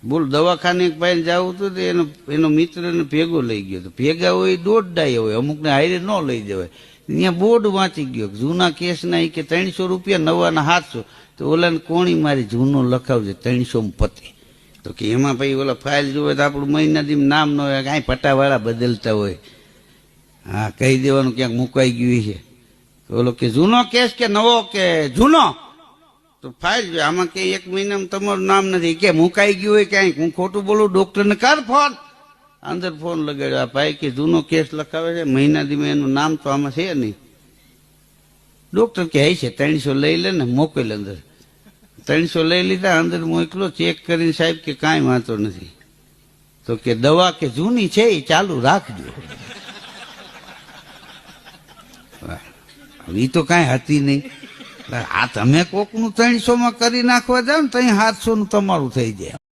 બોલ દવાખાને એક ભાઈ જવું હતું એનો મિત્ર ને ભેગો લઈ ગયો. ભેગા હોય દોઢ હોય, અમુક ને હારે ન લઈ જવાય. ત્યાં બોર્ડ વાંચી ગયો જૂના કેસ ના કે 300 રૂપિયા, નવાના 700. તો ઓલાને કોણી મારી જૂનો લખાવજે 300 પતિ. તો કે એમાં ભાઈ ઓલા ફાઇલ જોવે તો આપણું મહિના દી નામ ન હોય, કાંઈ પટ્ટાવાળા બદલતા હોય. હા, કહી દેવાનું ક્યાંક મુકાઈ ગયું છે. ઓલો કે જૂનો કેસ કે નવો કે જૂનો? તો ફાઇલ જો આમાં કે 1 મહિનામાં તમારું નામ નથી, કે મુકાઈ ગયું હોય ક્યાંક. હું ખોટું બોલું? ડોક્ટરને કર ફોન. અંદર ફોન લગાડ્યો. આ ભાઈ કે જૂનો કેસ લખાવે છે, મહિના દી એનું નામ તો આમાં છે નહીં. ડોક્ટર કે હઈ છે 300 લઈ લે ને મોકલ અંદર. 300 લઈ લીધા, અંદર મોકલો. ચેક કરીને સાહેબ કે કાંઈ વાંધો નથી. તો કે દવા કે જૂની છે એ ચાલુ રાખજો. એ તો કાંઈ હતી નહીં. આ તમે કોકનું 300 માં કરી નાખવા જાવ ને તો 700 નું તમારું થઈ જાય.